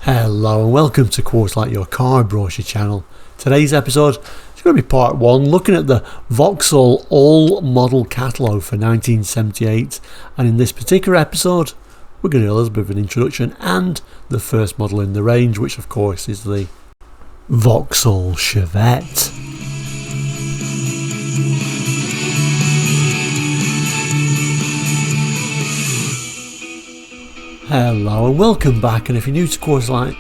Hello and welcome to Quotes Like Your Car Brochure channel. Today's episode is going to be part 1, looking at the Vauxhall all-model catalogue for 1978, and in this particular episode we're going to do a little bit of an introduction and the first model in the range, which of course is the Vauxhall Chevette. Hello and welcome back, and if you're new to Quotes Like,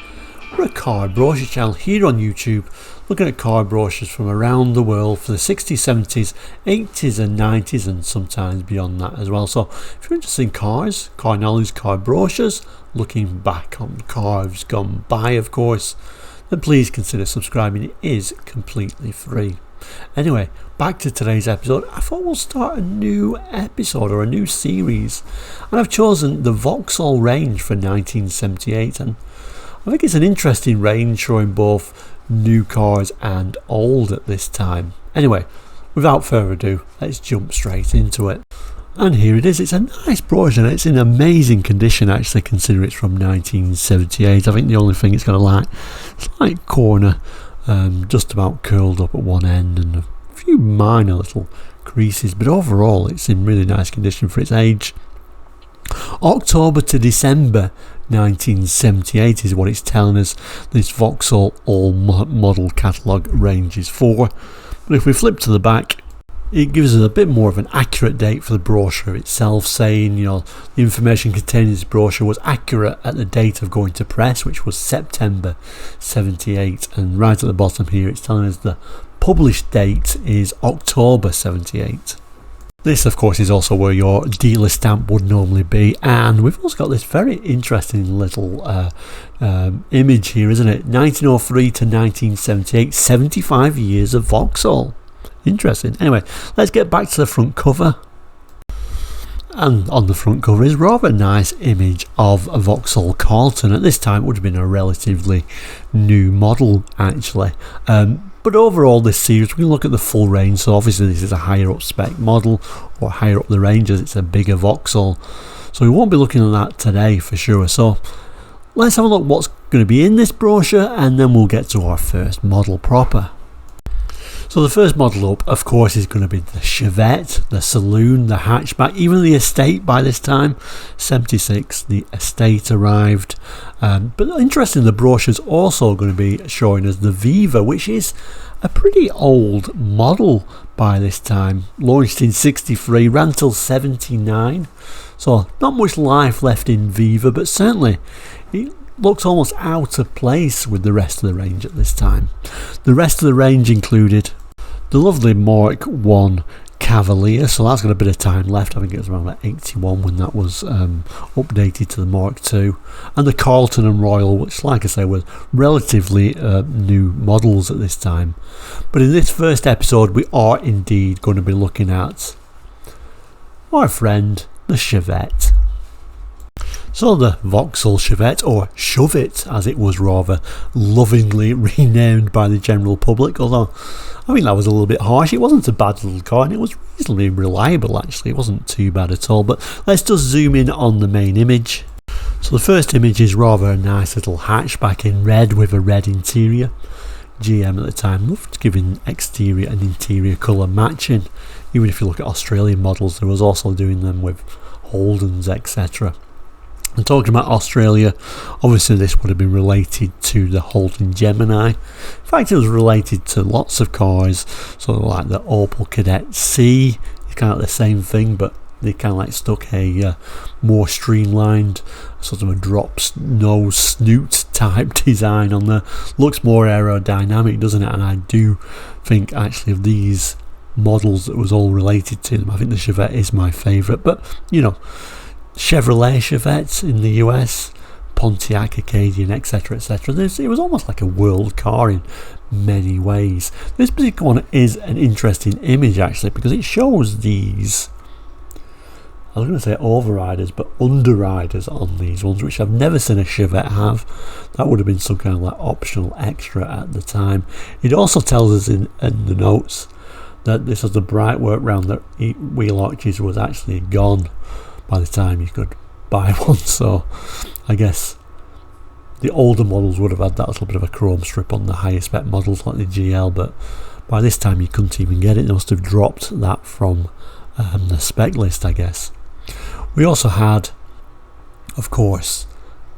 we're a car brochure channel here on YouTube, looking at car brochures from around the world for the 60s, 70s, 80s and 90s, and sometimes beyond that as well. So if you're interested in cars, car knowledge, car brochures, looking back on cars gone by of course, then please consider subscribing. It is completely free. Anyway, back to today's episode. I thought we'll start a new episode or a new series, and I've chosen the Vauxhall range for 1978, and I think it's an interesting range showing both new cars and old at this time. Anyway, without further ado, let's jump straight into it. And here it is. It's a nice brochure and it's in amazing condition actually, considering it's from 1978. I think the only thing it's got a slight corner just about curled up at one end and a few minor little creases, but overall it's in really nice condition for its age. October to December 1978 is what it's telling us this Vauxhall all-model catalogue range is for. But if we flip to the back, it gives us a bit more of an accurate date for the brochure itself, saying, the information contained in this brochure was accurate at the date of going to press, which was September 78, and right at the bottom here it's telling us the published date is October 78. This of course is also where your dealer stamp would normally be, and we've also got this very interesting little image here, isn't it? 1903 to 1978, 75 years of Vauxhall. Interesting. Anyway, let's get back to the front cover. And on the front cover is rather a nice image of a Vauxhall Carlton. At this time it would have been a relatively new model actually. But overall this series, we can look at the full range. So obviously this is a higher up spec model, or higher up the range as it's a bigger Vauxhall. So we won't be looking at that today for sure. So let's have a look what's going to be in this brochure, and then we'll get to our first model proper. So the first model up of course is going to be the Chevette, the saloon, the hatchback, even the estate by this time. 76, the estate arrived. But interesting, the brochure is also going to be showing us the Viva, which is a pretty old model by this time. Launched in 63, ran till 79. So not much life left in Viva, but certainly it looks almost out of place with the rest of the range at this time. The rest of the range included the lovely Mark 1 Cavalier, so that's got a bit of time left. I think it was around about 81 when that was updated to the Mark 2, and the Carlton and Royal, which like I say were relatively new models at this time. But in this first episode we are indeed going to be looking at our friend the Chevette. So the Vauxhall Chevette, or Shove-It as it was rather lovingly renamed by the general public, although I think that was a little bit harsh. It wasn't a bad little car and it was reasonably reliable actually, it wasn't too bad at all. But let's just zoom in on the main image. So the first image is rather a nice little hatchback in red with a red interior. GM at the time loved giving exterior and interior colour matching. Even if you look at Australian models, there was also doing them with Holdens, etc. And talking about Australia, obviously this would have been related to the Holden Gemini. In fact, it was related to lots of cars, sort of like the Opel Kadette C. It's kind of the same thing, but they kind of like stuck a more streamlined, sort of a drop nose snoot type design on there. Looks more aerodynamic, doesn't it? And I do think actually of these models that was all related to them, I think the Chevette is my favourite. But Chevrolet Chevettes in the US, Pontiac, Acadian, etc, etc. It was almost like a world car in many ways. This particular one is an interesting image actually, because it shows these, I was going to say overriders, but underriders on these ones, which I've never seen a Chevette have. That would have been some kind of like optional extra at the time. It also tells us in the notes that this was the bright work round the wheel arches was actually gone by the time you could buy one. So I guess The older models would have had that little bit of a chrome strip on the higher spec models like the GL, but by this time you couldn't even get it. They must have dropped that from the spec list, I guess. We also had, of course,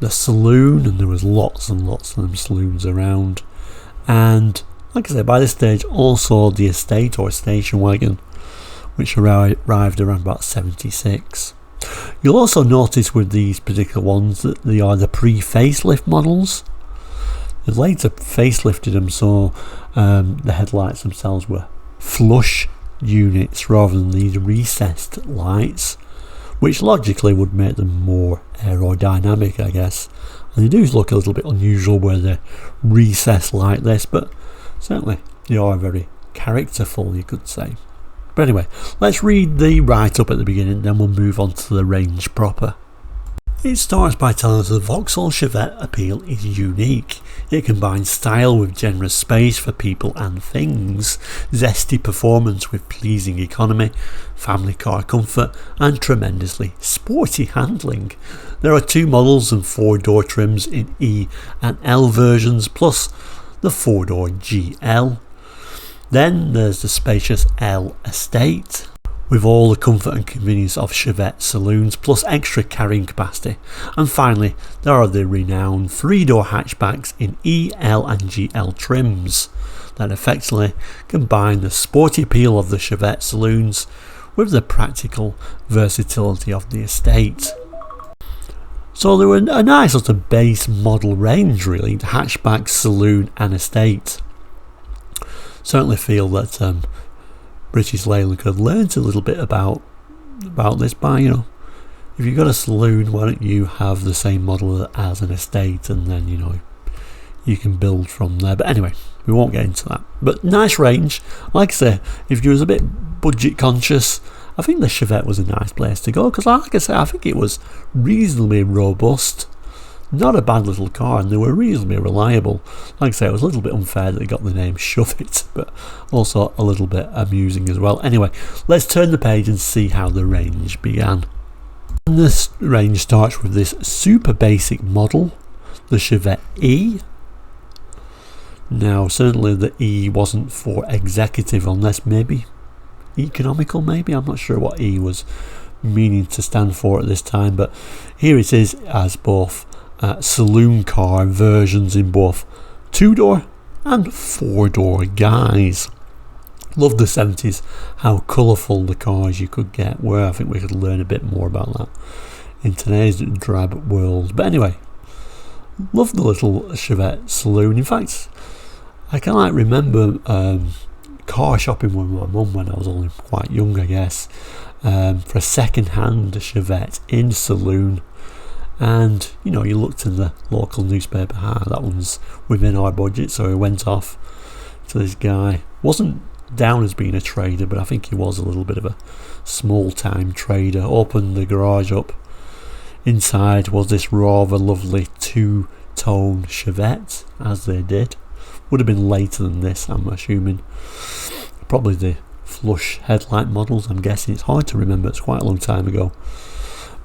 the saloon, and there was lots and lots of them saloons around. And like I said, by this stage also the estate or station wagon, which arrived around about 76. You'll also notice with these particular ones that they are the pre-facelift models. They later facelifted them, so the headlights themselves were flush units rather than these recessed lights, which logically would make them more aerodynamic, I guess. And they do look a little bit unusual where they're recessed like this, but certainly they are very characterful, you could say. But anyway, let's read the write-up at the beginning, then we'll move on to the range proper. It starts by telling us the Vauxhall Chevette appeal is unique. It combines style with generous space for people and things, zesty performance with pleasing economy, family car comfort and tremendously sporty handling. There are 2 models and 4-door trims in E and L versions, plus the 4-door GL. Then there's the spacious L Estate, with all the comfort and convenience of Chevette saloons, plus extra carrying capacity. And finally, there are the renowned 3-door hatchbacks in E, L and GL trims that effectively combine the sporty appeal of the Chevette saloons with the practical versatility of the Estate. So they were a nice sort of base model range, really, the hatchback, saloon and Estate. Certainly feel that British Leyland could have learnt a little bit about this by, if you've got a saloon, why don't you have the same model as an Estate, and then you can build from there. But anyway, we won't get into that. But nice range. Like I say, if you was a bit budget conscious, I think the Chevette was a nice place to go, because like I say, I think it was reasonably robust. Not a bad little car, and they were reasonably reliable. Like I say, it was a little bit unfair that they got the name Shove It, but also a little bit amusing as well. Anyway, let's turn the page and see how the range began. And this range starts with this super basic model, the Chevette E. Now, certainly the E wasn't for executive, unless maybe economical, maybe. I'm not sure what E was meaning to stand for at this time, but here it is as both saloon car versions in both 2-door and 4-door guise. Love the 70s, how colourful the cars you could get were. I think we could learn a bit more about that in today's drab world. But anyway, love the little Chevette saloon. In fact, I can remember car shopping with my mum when I was only quite young, I guess, for a second-hand Chevette in saloon. And you looked in the local newspaper, that one's within our budget, so we went off to this guy. Wasn't down as being a trader, but I think he was a little bit of a small time trader. Opened the garage up. Inside was this rather lovely 2-tone Chevette, as they did. Would have been later than this, I'm assuming. Probably the flush headlight models, I'm guessing. It's hard to remember, it's quite a long time ago.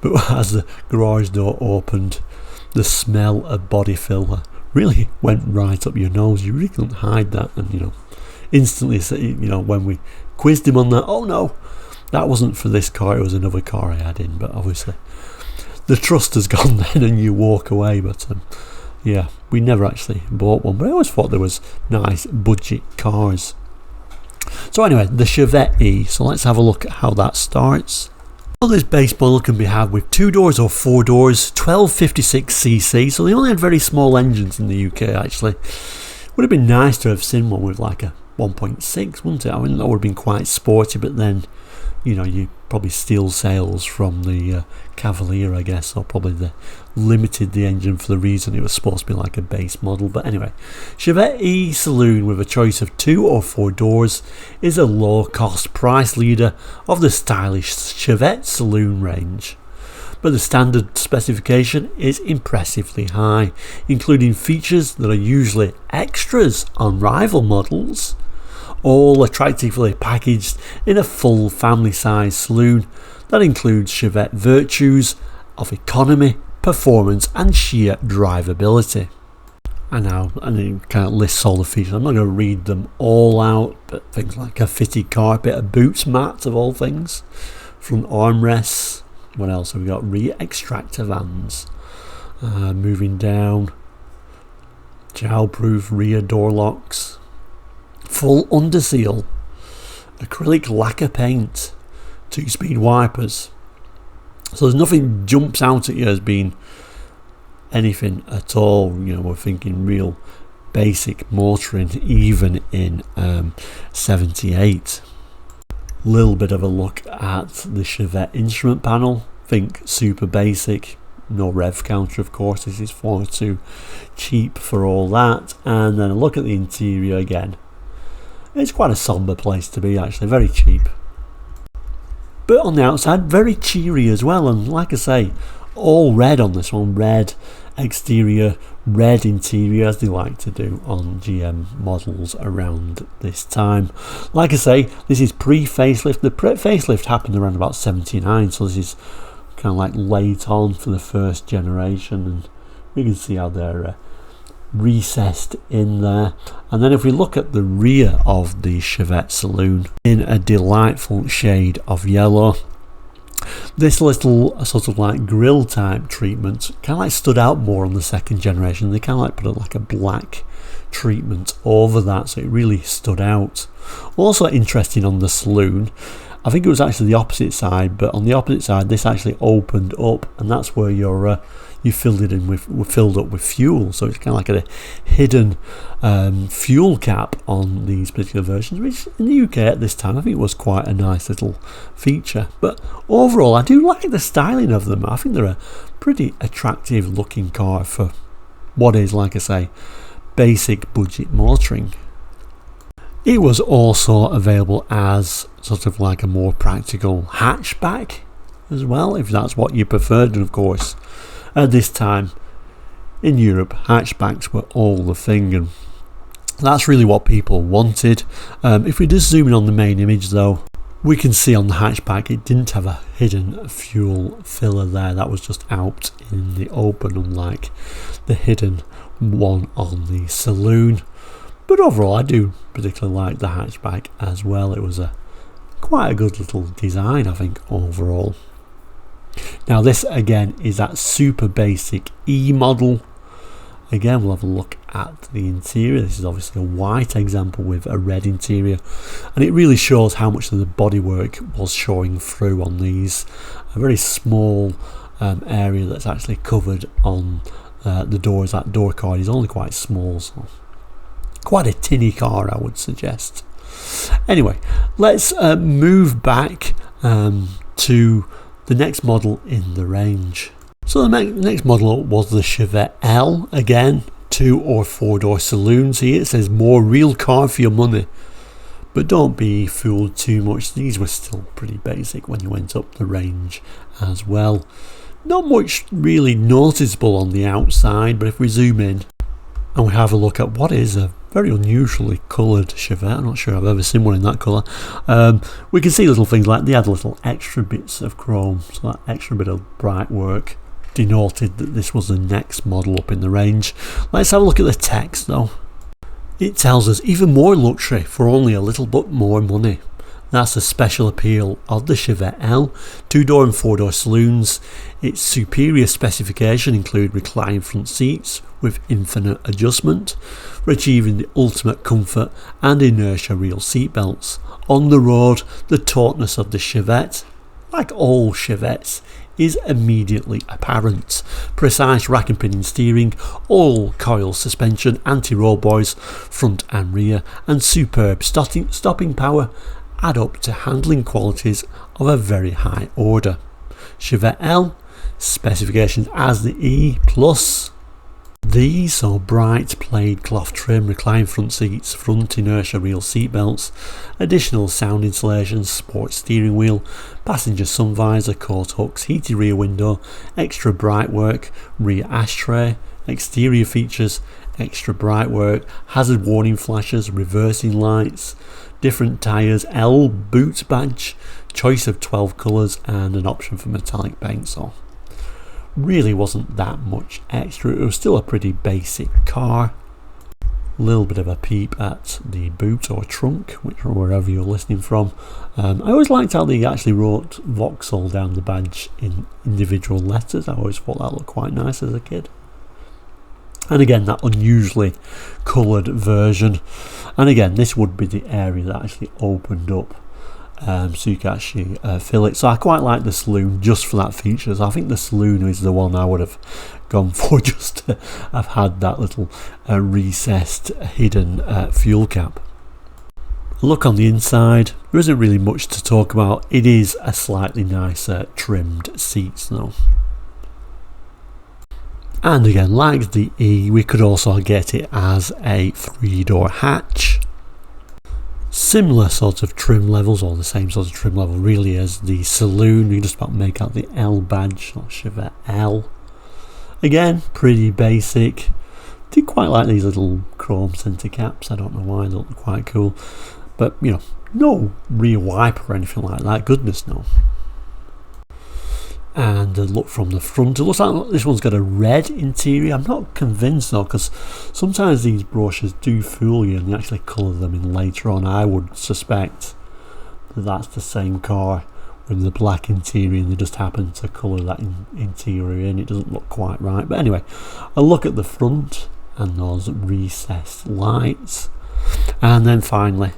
But as the garage door opened, the smell of body filler really went right up your nose. You really couldn't hide that. And instantly, when we quizzed him on that, oh no, that wasn't for this car, it was another car I had in. But obviously the trust has gone then and you walk away. But yeah, we never actually bought one, but I always thought there was nice budget cars. So anyway, the Chevette E. So let's have a look at how that starts. Well, this base model can be had with 2 doors or 4 doors, 1256cc, so they only had very small engines in the UK actually. Would have been nice to have seen one with like a 1.6, wouldn't it? I mean, that would have been quite sporty, but then you probably steal sales from the Cavalier, I guess, or probably they limited the engine for the reason it was supposed to be like a base model. But anyway, Chevette E Saloon with a choice of 2 or 4 doors is a low cost price leader of the stylish Chevette Saloon range. But the standard specification is impressively high, including features that are usually extras on rival models, all attractively packaged in a full family size saloon that includes Chevette virtues of economy, performance and sheer drivability. And it kind of lists all the features. I'm not going to read them all out, but things like a fitted carpet, a boots mat of all things, front armrests. What else have we got? Rear extractor vans. Moving down, child-proof rear door locks, full underseal, acrylic lacquer paint, 2-speed wipers. So there's nothing jumps out at you as being anything at all. We're thinking real basic motoring even in 78. Little bit of a look at the Chevette instrument panel. Think super basic, no rev counter of course, this is far too cheap for all that. And then a look at the interior again. It's quite a somber place to be actually, very cheap. But on the outside, very cheery as well, and like I say, all red on this one, red exterior, red interior, as they like to do on GM models around this time. Like I say, this is pre-facelift. The facelift happened around about 79, so this is kind of like late on for the first generation, and we can see how they're recessed in there. And then if we look at the rear of the Chevette saloon, in a delightful shade of yellow, this little sort of like grill type treatment kind of like stood out more on the second generation. They kind of like put like a black treatment over that, so it really stood out. Also interesting on the saloon, I think it was actually the opposite side, but on the opposite side this actually opened up, and that's where you filled it in filled up with fuel. So it's kind of like a hidden fuel cap on these particular versions, which in the UK at this time I think was quite a nice little feature. But overall I do like the styling of them. I think they're a pretty attractive looking car for what is, like I say, basic budget motoring. It was also available as sort of like a more practical hatchback as well, if that's what you preferred. And of course at this time in Europe, hatchbacks were all the thing, and that's really what people wanted. If we just zoom in on the main image though, we can see on the hatchback it didn't have a hidden fuel filler there. That was just out in the open, unlike the hidden one on the saloon. But overall I do particularly like the hatchback as well. It was quite a good little design, I think, overall. Now this again is that super basic E model. Again, we'll have a look at the interior. This is obviously a white example with a red interior, and it really shows how much of the bodywork was showing through on these. A very small area that's actually covered on the doors. That door card is only quite small, so quite a tinny car I would suggest. Anyway, let's move back to the next model in the range. So the next model was the Chevette L. Again, 2 or 4 door saloons here. It says more real car for your money, but don't be fooled too much. These were still pretty basic when you went up the range as well. Not much really noticeable on the outside, but if we zoom in and we have a look at what is a very unusually coloured Chevette, I'm not sure I've ever seen one in that colour, we can see little things like they had little extra bits of chrome, so that extra bit of bright work denoted that this was the next model up in the range. Let's have a look at the text though. It tells us even more luxury for only a little bit more money. That's the special appeal of the Chevette L. 2-door and 4-door saloons. Its superior specification include reclining front seats with infinite adjustment for achieving the ultimate comfort, and inertia real seat belts. On the road, the tautness of the Chevette, like all Chevettes, is immediately apparent. Precise rack and pinion steering, all coil suspension, anti-roll boys front and rear, and superb stopping power add up to handling qualities of a very high order. Chevette L specifications as the E plus. These are bright plaid cloth trim, reclined front seats, front inertia real seat belts, additional sound insulation, sports steering wheel, passenger sun visor, coat hooks, heated rear window, extra bright work, rear ashtray, exterior features, extra bright work, hazard warning flashes, reversing lights, different tyres, L boot badge, choice of 12 colours, and an option for metallic paint. So really wasn't that much extra. It was still a pretty basic car. A little bit of a peep at the boot or trunk, wherever you're listening from. I always liked how they actually wrote Vauxhall down the badge in individual letters. I always thought that looked quite nice as a kid. And again, that unusually coloured version. And again, this would be the area that actually opened up, so you can actually fill it. So I quite like the saloon just for that feature. So I think the saloon is the one I would have gone for, just to have had that little recessed hidden fuel cap. Look on the inside, there isn't really much to talk about. It is a slightly nicer trimmed seats though. And again, like the E, we could also get it as a 3-door hatch. Similar sort of trim levels, or the same sort of trim level really as the saloon. You just about make out the L badge, or Chevette L. Again, pretty basic. Did quite like these little chrome centre caps. I don't know why, they look quite cool. But, you know, no rear wiper or anything like that. Goodness no. And a look from the front, it looks like this one's got a red interior. I'm not convinced though, because sometimes these brochures do fool you and they actually colour them in later on. I would suspect that that's the same car with the black interior and they just happen to colour that interior in. It doesn't look quite right. But anyway, a look at the front and those recessed lights. And then finally,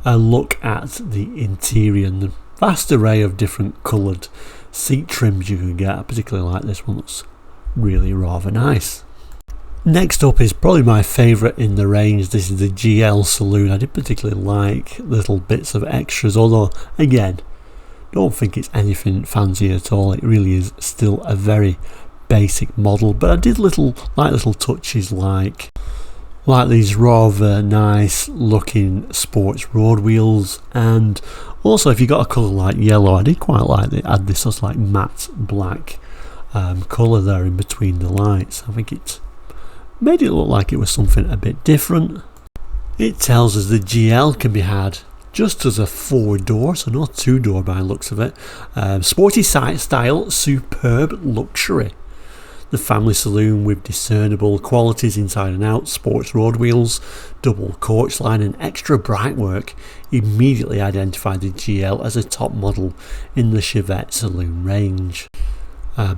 a look at the interior and the vast array of different coloured seat trims you can get. I particularly like this one, that's really rather nice. Next up is probably my favourite in the range. This is the GL Saloon. I did particularly like little bits of extras, although again, don't think it's anything fancy at all. It really is still a very basic model, but I did little touches like these rather nice looking sports road wheels, and also if you got a colour like yellow, I did quite like it. Add this sort of like matte black colour there in between the lights. I think it made it look like it was something a bit different. It tells us the GL can be had just as a 4-door, so not 2-door by the looks of it. Sporty style, superb luxury. The family saloon with discernible qualities inside and out, sports road wheels, double coach line and extra bright work immediately identified the GL as a top model in the Chevette saloon range.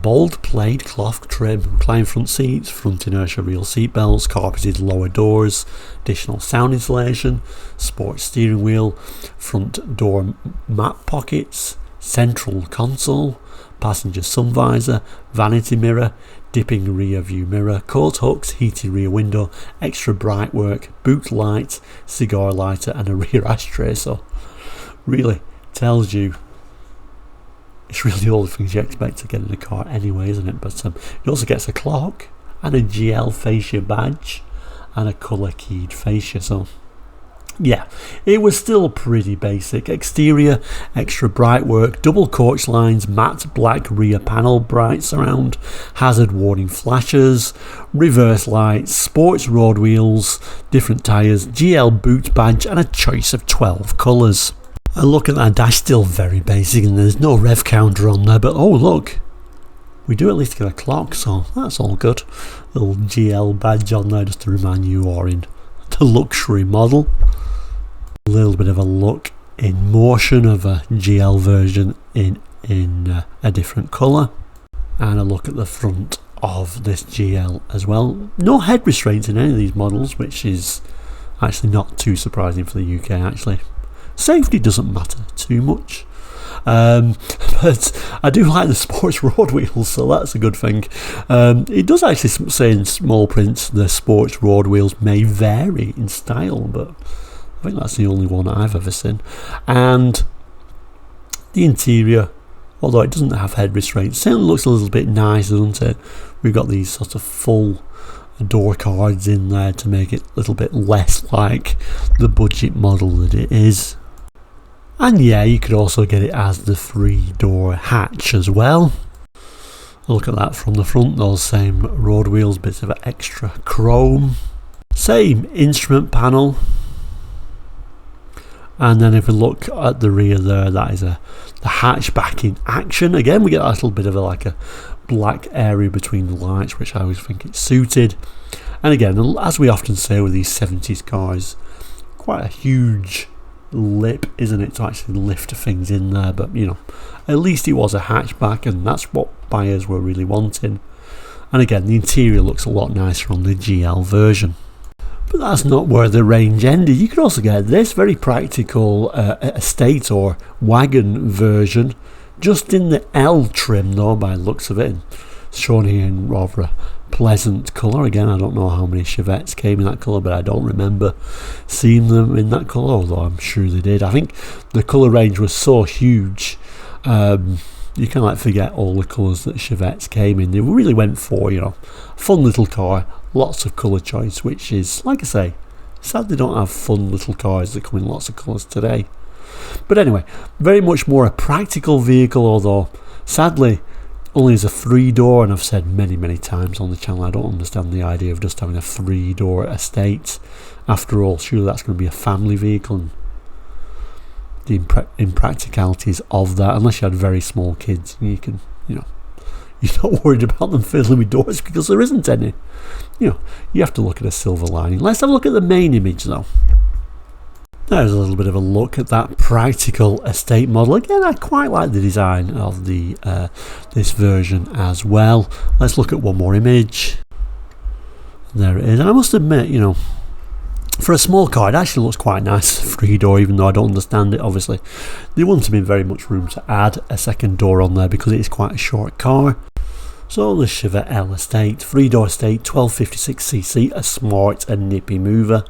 Bold plaid cloth trim, reclined front seats, front inertia reel seat belts, carpeted lower doors, additional sound insulation, sports steering wheel, front door map pockets, central console, passenger sun visor, vanity mirror, dipping rear view mirror, coat hooks, heated rear window, extra bright work, boot light, cigar lighter and a rear ashtray. So really tells you it's really all the things you expect to get in a car anyway, isn't it? But it also gets a clock and a GL fascia badge and a colour keyed fascia. So yeah, it was still pretty basic. Exterior, extra bright work, double coach lines, matte black rear panel, bright surround, hazard warning flashes, reverse lights, sports road wheels, different tyres, GL boot badge and a choice of 12 colours. A look at that dash, still very basic, and there's no rev counter on there, but oh look, we do at least get a clock, so that's all good. Little GL badge on there just to remind you are in the luxury model. A little bit of a look in motion of a GL version in a different colour, and a look at the front of this GL as well. No head restraints in any of these models, which is actually not too surprising for the UK actually. Safety doesn't matter too much, but I do like the sports road wheels, so that's a good thing. It does actually say in small print the sports road wheels may vary in style, but I think that's the only one I've ever seen. And the interior, although it doesn't have head restraints, certainly looks a little bit nicer, doesn't it? We've got these sort of full door cards in there to make it a little bit less like the budget model that it is. And yeah, you could also get it as the 3-door hatch as well. Look at that from the front, those same road wheels, bits of extra chrome. Same instrument panel. And then if we look at the rear there, that is the hatchback in action. Again, we get a little bit of like a black area between the lights, which I always think it suited. And again, as we often say with these 70s cars, quite a huge lip, isn't it, to actually lift things in there, but you know, at least it was a hatchback, and that's what buyers were really wanting. And again, the interior looks a lot nicer on the GL version. But that's not where the range ended. You can also get this very practical estate or wagon version, just in the L trim though, by the looks of it, and shown here in rather a pleasant colour. Again, I don't know how many Chevettes came in that colour, but I don't remember seeing them in that colour, although I'm sure they did. I think the colour range was so huge, you can like forget all the colours that Chevettes came in. They really went for, you know, fun little car, lots of colour choice, which is, like I say, sad they don't have fun little cars that come in lots of colours today. But anyway, very much more a practical vehicle, although sadly only as a 3-door, and I've said many times on the channel, I don't understand the idea of just having a 3-door estate. After all, surely that's going to be a family vehicle, and the impracticalities of that, unless you had very small kids, you can, you know, you're not worried about them fiddling with doors because there isn't any. You know, you have to look at a silver lining. Let's have a look at the main image though. There's a little bit of a look at that practical estate model. Again, I quite like the design of the this version as well. Let's look at one more image. There it is. And I must admit, you know, for a small car, it actually looks quite nice, 3-door, even though I don't understand it, obviously. There wouldn't have been very much room to add a second door on there because it is quite a short car. So the Chevette L Estate, 3-door estate, 1256cc, a smart and nippy mover.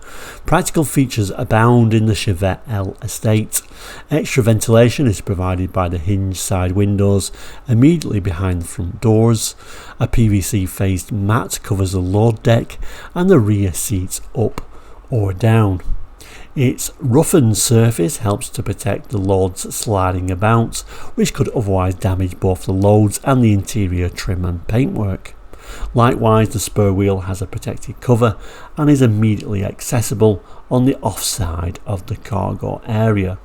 Practical features abound in the Chevette L Estate. Extra ventilation is provided by the hinged side windows immediately behind the front doors. A PVC faced mat covers the load deck and the rear seats up or down. Its roughened surface helps to protect the loads sliding about, which could otherwise damage both the loads and the interior trim and paintwork. Likewise, the spur wheel has a protected cover and is immediately accessible on the offside of the cargo area.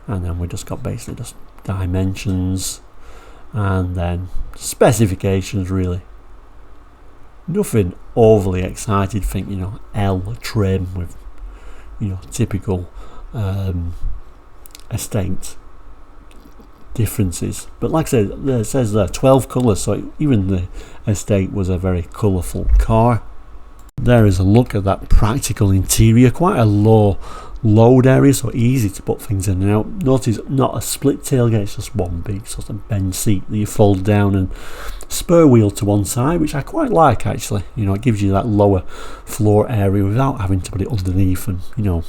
And then we just got basically just dimensions and then specifications, really. Nothing overly excited, think, you know, L trim with, you know, typical estate differences. But like I said, it says there 12 colours, so even the estate was a very colourful car. There is a look at that practical interior, quite a low load area, so easy to put things in and out. Notice not a split tailgate, it's just one big sort of bench seat that you fold down, and spur wheel to one side, which I quite like actually. You know, it gives you that lower floor area without having to put it underneath, and you know,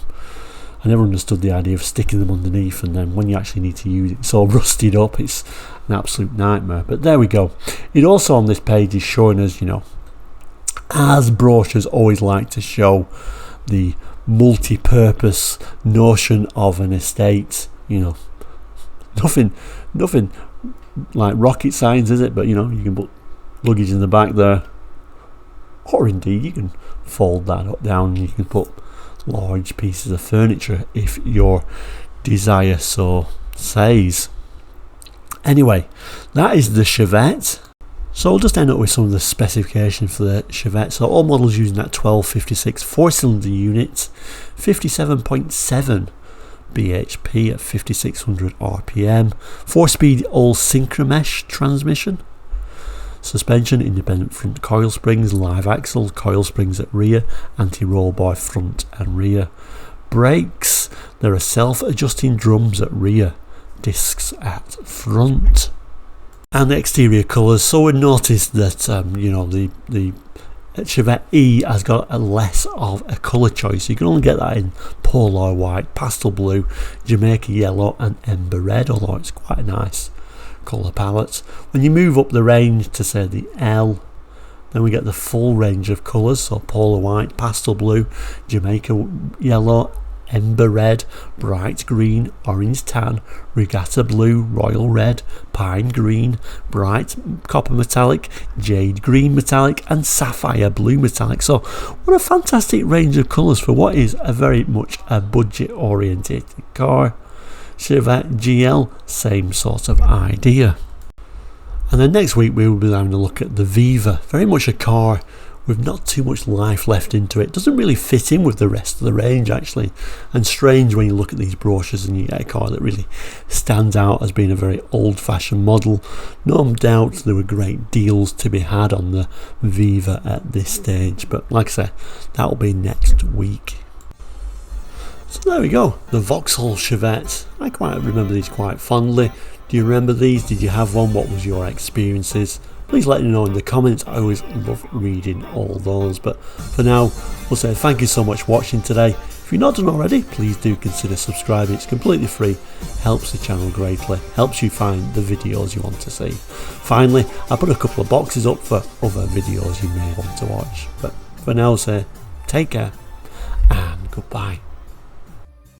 I never understood the idea of sticking them underneath and then when you actually need to use it, it's all rusted up. It's an absolute nightmare. But there we go. It also on this page is showing us, you know, as brochures always like to show, the multi-purpose notion of an estate. You know, nothing like rocket science, is it? But you know, you can put luggage in the back there, or indeed you can fold that up down and you can put large pieces of furniture if your desire so says. Anyway, that is the Chevette. So we'll just end up with some of the specifications for the Chevette. So all models using that 1256 4-cylinder unit, 57.7 bhp at 5600 rpm, 4-speed all synchromesh transmission, suspension independent front coil springs, live axle, coil springs at rear, anti-roll bar front and rear. Brakes, there are self-adjusting drums at rear, discs at front. And the exterior colours, so we noticed that you know, the Chevette E has got a less of a colour choice. You can only get that in polar white, pastel blue, Jamaica yellow and ember red, although it's quite a nice colour palette. When you move up the range to say the L, then we get the full range of colours, so polar white, pastel blue, Jamaica yellow, ember red, bright green, orange tan, regatta blue, royal red, pine green, bright copper metallic, jade green metallic and sapphire blue metallic. So what a fantastic range of colours for what is a very much a budget oriented car. Chevette GL, same sort of idea. And then next week we will be having a look at the Viva, very much a car with not too much life left into it. Doesn't really fit in with the rest of the range actually, and strange when you look at these brochures and you get a car that really stands out as being a very old-fashioned model. No doubt there were great deals to be had on the Viva at this stage, but like I said, that will be next week. So there we go, the Vauxhall Chevette. I quite remember these quite fondly. Do you remember these? Did you have one? What was your experiences? Please let me know in the comments. I always love reading all those. But for now, we'll say thank you so much for watching today. If you're not done already, please do consider subscribing. It's completely free, helps the channel greatly, helps you find the videos you want to see. Finally, I put a couple of boxes up for other videos you may want to watch. But for now, say take care and goodbye.